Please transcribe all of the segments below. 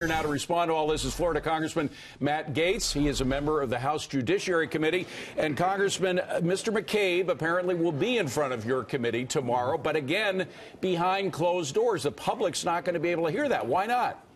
Now to respond to all this is Florida Congressman Matt Gaetz. He is a member of the House Judiciary Committee. And Congressman, Mr. McCabe apparently will be in front of your committee tomorrow, but again, behind closed doors. The public's not going to be able to hear that. Why not?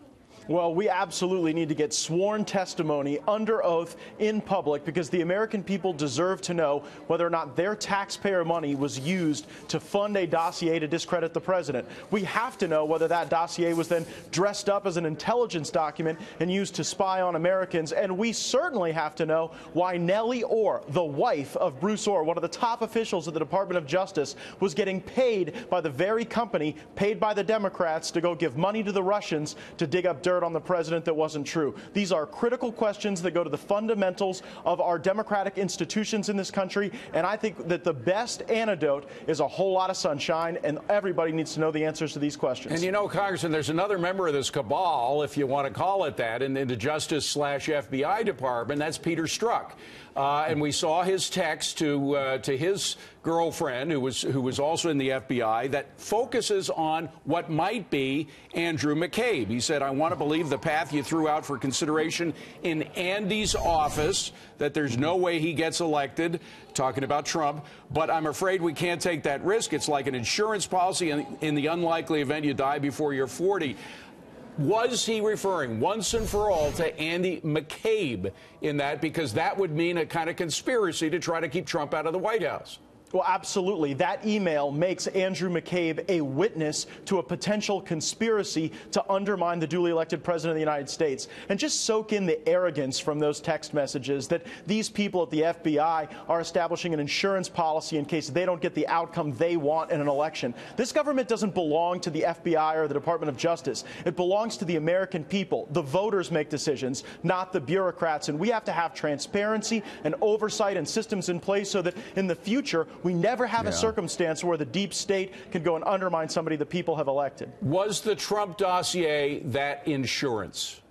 Well, we absolutely need to get sworn testimony under oath in public because the American people deserve to know whether or not their taxpayer money was used to fund a dossier to discredit the president. We have to know whether that dossier was then dressed up as an intelligence document and used to spy on Americans. And we certainly have to know why Nellie Ohr, the wife of Bruce Ohr, one of the top officials of the Department of Justice, was getting paid by the very company paid by the Democrats to go give money to the Russians to dig up dirt on the president that wasn't true. These are critical questions that go to the fundamentals of our democratic institutions in this country, and I think that the best antidote is a whole lot of sunshine, and everybody needs to know the answers to these questions. And you know, Congressman, there's another member of this cabal, if you want to call it that, in the Justice/FBI Department. That's Peter Strzok. And we saw his text to his girlfriend, who was also in the FBI, that focuses on what might be Andrew McCabe. He said, "I want to believe the path you threw out for consideration in Andy's office, that there's no way he gets elected," talking about Trump, "but I'm afraid we can't take that risk. It's like an insurance policy in the unlikely event you die before you're 40. Was he referring once and for all to Andy McCabe in that? Because that would mean a kind of conspiracy to try to keep Trump out of the White House. Well, absolutely. That email makes Andrew McCabe a witness to a potential conspiracy to undermine the duly elected president of the United States. And just soak in the arrogance from those text messages that these people at the FBI are establishing an insurance policy in case they don't get the outcome they want in an election. This government doesn't belong to the FBI or the Department of Justice. It belongs to the American people. The voters make decisions, not the bureaucrats. And we have to have transparency and oversight and systems in place so that in the future, we never have a circumstance where the deep state can go and undermine somebody the people have elected. Was the Trump dossier that insurance?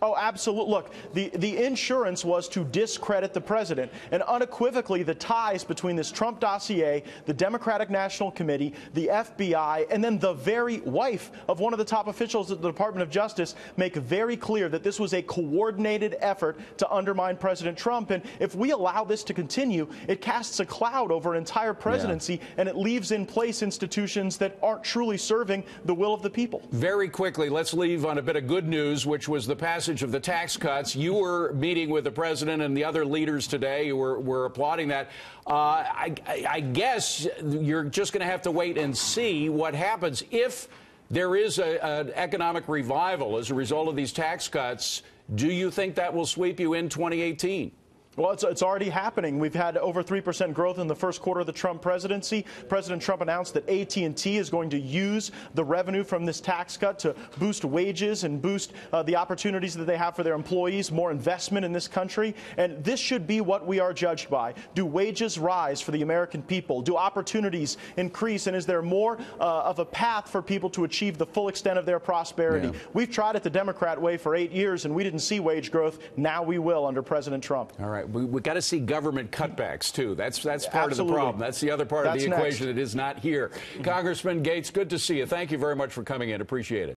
Oh, absolutely. Look, the insurance was to discredit the president. And unequivocally, the ties between this Trump dossier, the Democratic National Committee, the FBI, and then the very wife of one of the top officials at the Department of Justice make very clear that this was a coordinated effort to undermine President Trump. And if we allow this to continue, it casts a cloud over an entire presidency, and it leaves in place institutions that aren't truly serving the will of the people. Very quickly, let's leave on a bit of good news, which was the passage of the tax cuts. You were meeting with the president and the other leaders today who were applauding that. I guess you're just going to have to wait and see what happens. If there is an economic revival as a result of these tax cuts, do you think that will sweep you in 2018? Well, it's already happening. We've had over 3% growth in the first quarter of the Trump presidency. President Trump announced that AT&T is going to use the revenue from this tax cut to boost wages and boost the opportunities that they have for their employees, more investment in this country. And this should be what we are judged by. Do wages rise for the American people? Do opportunities increase? And is there more of a path for people to achieve the full extent of their prosperity? We've tried it the Democrat way for 8 years, and we didn't see wage growth. Now we will under President Trump. All right. We've got to see government cutbacks, too. That's part of the problem. That's the other part of the equation that is not here. Congressman Gaetz, good to see you. Thank you very much for coming in. Appreciate it.